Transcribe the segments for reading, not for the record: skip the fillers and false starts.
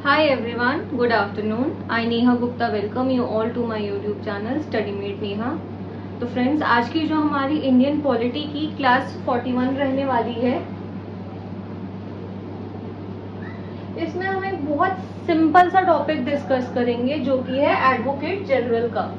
Hi everyone, good afternoon. I Neha Gupta welcome you all to my YouTube channel StudyMate Neha. तो friends, आज की जो हमारी Indian polity की class 41 रहने वाली है, इसमें हम एक बहुत सिंपल सा टॉपिक डिस्कस करेंगे जो कि है एडवोकेट जनरल का।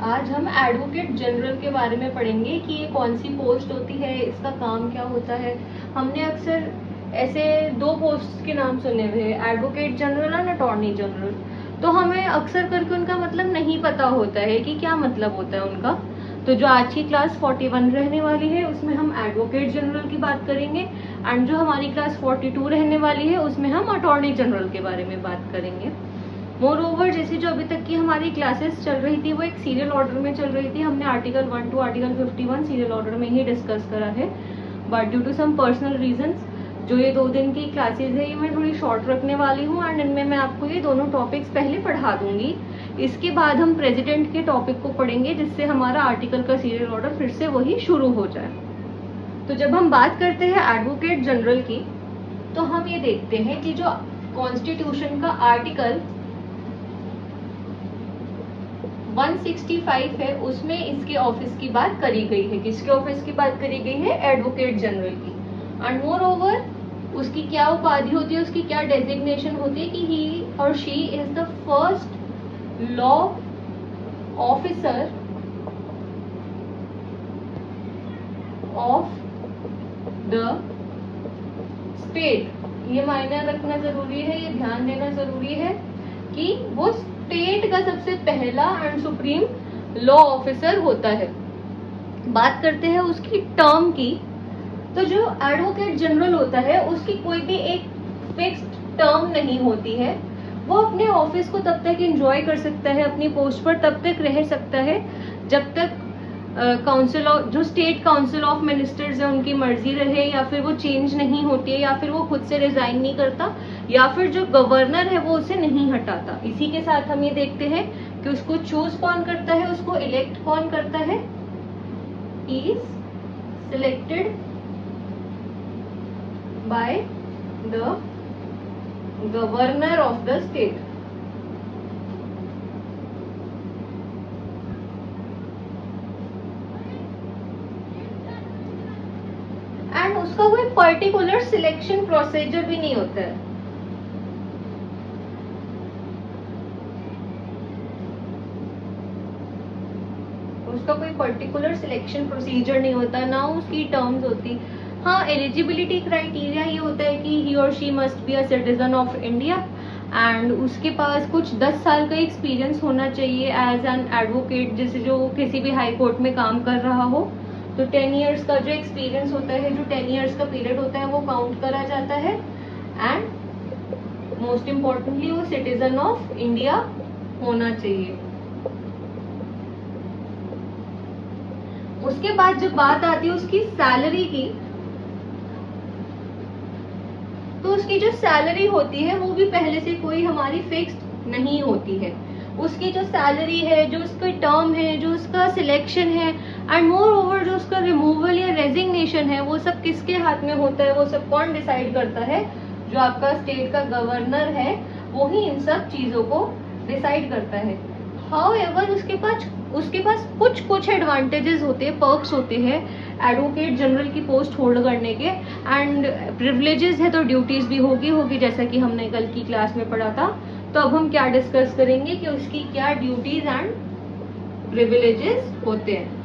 आज हम एडवोकेट जनरल के बारे में पढ़ेंगे कि ये कौन सी पोस्ट होती है, इसका काम क्या होता है। हमने अक्सर ऐसे दो पोस्ट के नाम सुने हुए, एडवोकेट जनरल और अटॉर्नी जनरल, तो हमें अक्सर करके उनका मतलब नहीं पता होता है कि क्या मतलब होता है उनका। तो जो आज की क्लास 41 रहने वाली है उसमें हम एडवोकेट जनरल की बात करेंगे, एंड जो हमारी क्लास 42 रहने वाली है उसमें हम अटॉर्नी जनरल के बारे में बात करेंगे। मोर ओवर, जैसे जो अभी तक की हमारी क्लासेस चल रही थी वो एक सीरियल ऑर्डर में चल रही थी। हमने article 1 to article 51 serial order में ही डिस्कस करा है, but due to some personal reasons जो ये 2 दिन की क्लासेस है ये मैं थोड़ी शॉर्ट रखने वाली हूँ, एंड इनमें मैं आपको ये दोनों टॉपिक्स पहले पढ़ा दूंगी। इसके बाद हम प्रेसिडेंट के टॉपिक को पढ़ेंगे जिससे हमारा आर्टिकल का सीरियल ऑर्डर फिर से वही शुरू हो जाए। तो जब हम बात करते हैं एडवोकेट जनरल की, तो हम ये देखते हैं कि जो कॉन्स्टिट्यूशन का आर्टिकल 165 है उसमें इसके ऑफिस की बात करी गई है। किसके ऑफिस की बात करी गई है? एडवोकेट जनरल की। एंड मोर ओवर उसकी क्या उपाधि होती है, उसकी क्या डेजिग्नेशन होती है कि ही और she is the first law officer of the state. ये मायने रखना जरूरी है, ये ध्यान देना जरूरी है कि वो स्टेट का सबसे पहला एंड सुप्रीम लॉ ऑफिसर होता है। बात करते हैं उसकी टर्म की, तो जो एडवोकेट जनरल होता है उसकी कोई भी एक फिक्स्ड टर्म नहीं होती है। वो अपने ऑफिस को तब तक एंजॉय कर सकता है, अपनी पोस्ट पर तब तक रह सकता है जब तक काउंसिल ऑफ जो स्टेट काउंसिल ऑफ मिनिस्टर्स है उनकी मर्जी रहे, या फिर वो चेंज नहीं होती है, या फिर वो खुद से रिजाइन नहीं करता, या फिर जो गवर्नर है वो उसे नहीं हटाता। इसी के साथ हम ये देखते हैं कि उसको चूज कौन करता है, उसको इलेक्ट कौन करता है। Is selected by the governor of the state. And उसका कोई पर्टिकुलर सिलेक्शन प्रोसीजर भी नहीं होता है। उसका कोई पर्टिकुलर सिलेक्शन प्रोसीजर नहीं होता, ना उसकी टर्म्स होती। हाँ, एलिजिबिलिटी क्राइटेरिया ये होता है कि ही और she must be a citizen of India, and उसके पास कुछ 10 साल का एक्सपीरियंस होना चाहिए एज एन एडवोकेट, जैसे जो किसी भी हाई कोर्ट में काम कर रहा हो। तो 10 इयर्स का जो एक्सपीरियंस होता है, जो 10 इयर्स का पीरियड होता है वो काउंट करा जाता है। एंड मोस्ट इम्पोर्टेंटली वो सिटीजन ऑफ इंडिया होना चाहिए। उसके बाद जब बात आती है उसकी सैलरी की, तो उसकी जो सैलरी होती है वो भी पहले से कोई हमारी फिक्स्ड नहीं होती है। उसकी जो सैलरी है, जो उसकी टर्म है, जो उसका सिलेक्शन है, एंड मोर ओवर जो उसका रिमूवल या रेजिग्नेशन है, वो सब किसके हाथ में होता है, वो सब कौन डिसाइड करता है? जो आपका स्टेट का गवर्नर है वो ही इन सब चीजों को डिसाइड करता है। हाउएवर उसके पास कुछ एडवांटेजेस होते हैं, पर्क्स होते हैं एडवोकेट जनरल की पोस्ट होल्ड करने के, एंड प्रिविलेजेस है तो ड्यूटीज भी होगी जैसा कि हमने कल की क्लास में पढ़ा था। तो अब हम क्या डिस्कस करेंगे कि उसकी क्या ड्यूटीज एंड प्रिविलेजेस होते हैं।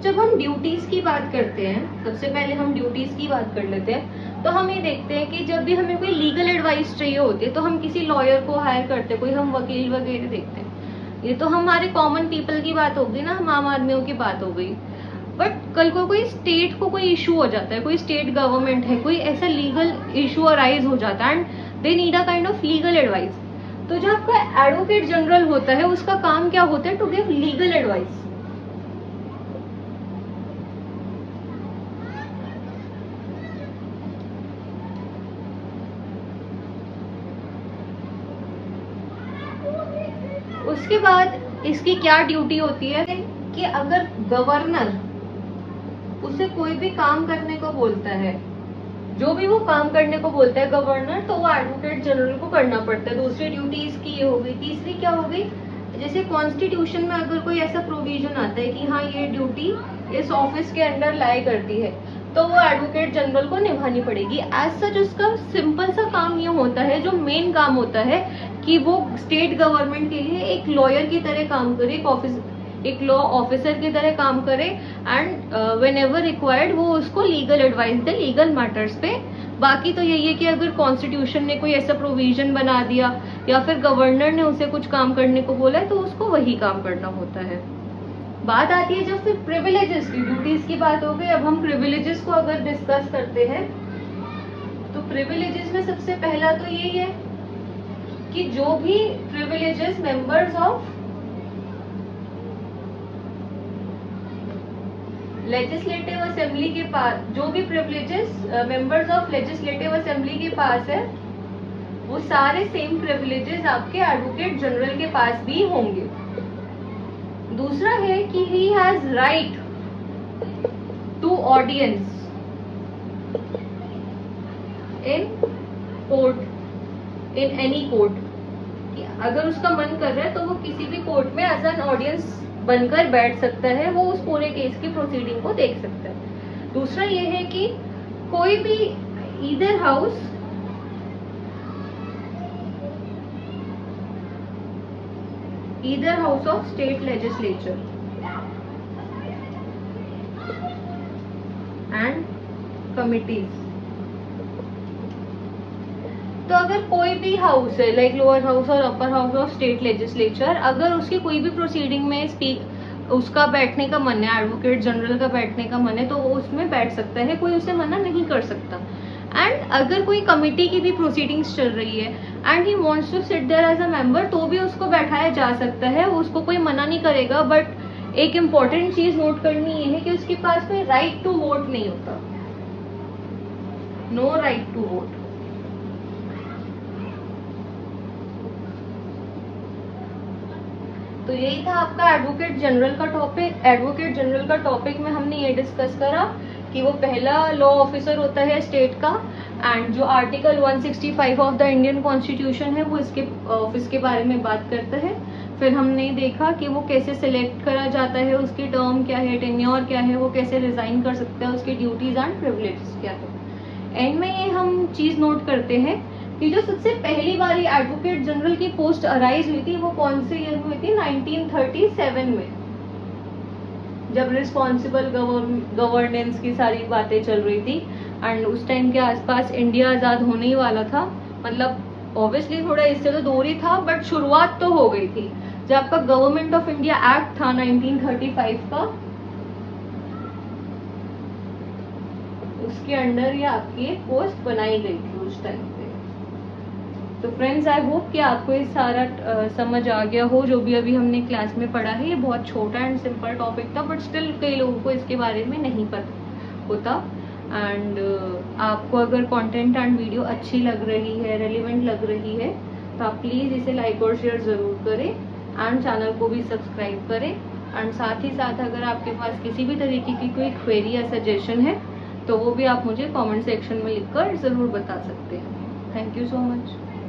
जब हम ड्यूटीज की बात करते हैं, सबसे पहले हम ड्यूटीज की बात कर लेते हैं। तो हम ये देखते हैं कि जब भी हमें कोई लीगल एडवाइस चाहिए होती है तो हम किसी लॉयर को हायर करते हैं, कोई हम वकील वगैरह देखते हैं। ये तो हमारे कॉमन पीपल की बात होगी ना, हम आम आदमियों की बात हो गई। बट कल को कोई स्टेट को कोई इशू हो जाता है, कोई स्टेट गवर्नमेंट है, कोई ऐसा लीगल इशू अराइज हो जाता है and they need a kind of legal advice. तो जो आपका एडवोकेट जनरल होता है उसका काम क्या होता है? To give legal advice. उसके बाद इसकी क्या ड्यूटी होती है कि अगर गवर्नर उसे कोई भी काम करने को बोलता है, जो भी वो काम करने को बोलता है गवर्नर, तो वो एडवोकेट जनरल को करना पड़ता है। दूसरी ड्यूटी इसकी ये हो गई। तीसरी क्या हो गई, जैसे कॉन्स्टिट्यूशन में अगर कोई ऐसा प्रोविजन आता है कि हाँ ये ड्यूटी इस ऑफिस के अंडर लाई करती है, तो वो एडवोकेट जनरल को निभानी पड़ेगी। एज सच उसका सिंपल सा काम ये होता है, जो मेन काम होता है कि वो स्टेट गवर्नमेंट के लिए एक लॉयर की तरह काम करे, एक लॉ ऑफिसर की तरह काम करे, एंड व्हेन एवर रिक्वायर्ड वो उसको लीगल एडवाइस दे लीगल मैटर्स पे। बाकी तो यही है कि अगर कॉन्स्टिट्यूशन ने कोई ऐसा प्रोविजन बना दिया या फिर गवर्नर ने उसे कुछ काम करने को बोला है, तो उसको वही काम करना होता है। बात आती है जब फिर प्रिविलेजेस की, ड्यूटीज की बात हो गई। अब हम प्रिविलेजेस को अगर डिस्कस करते हैं, तो प्रिविलेजेस में सबसे पहला तो यही है कि जो भी privileges members of legislative assembly के पास, जो भी privileges members of legislative assembly के पास है, वो सारे सेम प्रिविलेजेस आपके एडवोकेट जनरल के पास भी होंगे। दूसरा है कि he has right to audience in court, in any court. अगर उसका मन कर रहा है तो वो किसी भी कोर्ट में एज एन ऑडियंस बनकर बैठ सकता है, वो उस पूरे केस की प्रोसीडिंग को देख सकता है। दूसरा ये है कि कोई भी either house of state legislature and committees. तो अगर कोई भी हाउस है, लाइक लोअर हाउस और upper house of state legislature, अगर उसकी कोई भी प्रोसीडिंग में उसका बैठने का मन है, एडवोकेट जनरल का बैठने का मन है, तो वो उसमें बैठ सकता है, कोई उसे मना नहीं कर सकता। एंड अगर कोई कमिटी की भी प्रोसीडिंग्स चल रही है and he wants to sit there as a member, तो भी उसको बैठाया जा सकता है, उसको कोई मना नहीं करेगा। बट एक इम्पॉर्टेंट चीज नोट करनी ये है कि उसके पास में राइट टू वोट नहीं होता, नो राइट टू वोट। तो यही था आपका एडवोकेट जनरल का टॉपिक। एडवोकेट जनरल का टॉपिक में हमने ये डिस्कस करा कि वो पहला लॉ ऑफिसर होता है स्टेट का, एंड जो article 165 of the Indian constitution है वो इसके ऑफिस के बारे में बात करता है। फिर हमने देखा कि वो कैसे सिलेक्ट करा जाता है, उसकी टर्म क्या है, टेन्योर क्या है, वो कैसे रिजाइन कर सकता है, उसकी ड्यूटीज एंड प्रिविलेजेस क्या है। एंड में ये हम चीज नोट करते हैं कि जो सबसे पहली बारी एडवोकेट जनरल की पोस्ट अराइज हुई थी, वो कौन से ईयर में हुई थी, 1937 में, जब रिस्पॉन्सिबल गवर्नेंस की सारी बातें चल रही थी। एंड उस टाइम के आसपास इंडिया आजाद होने ही वाला था, मतलब ऑब्वियसली थोड़ा इससे तो दूर ही था, बट शुरुआत तो हो गई थी। जब आपका गवर्नमेंट ऑफ इंडिया एक्ट था 1935 का, उसके अंडर ये आपकी एक पोस्ट बनाई गई थी उस टाइम पे। तो फ्रेंड्स, आई होप कि आपको ये सारा समझ आ गया हो जो भी अभी हमने क्लास में पढ़ा है। ये बहुत छोटा एंड सिंपल टॉपिक था, बट स्टिल कई लोगों को इसके बारे में नहीं पता होता। एंड आपको अगर कंटेंट एंड वीडियो अच्छी लग रही है, रेलिवेंट लग रही है, तो आप प्लीज़ इसे लाइक और शेयर ज़रूर करें एंड चैनल को भी सब्सक्राइब करें। एंड साथ ही साथ अगर आपके पास किसी भी तरीके की कोई क्वेरी या सजेशन है, तो वो भी आप मुझे कमेंट सेक्शन में लिखकर ज़रूर बता सकते हैं। Thank you so much.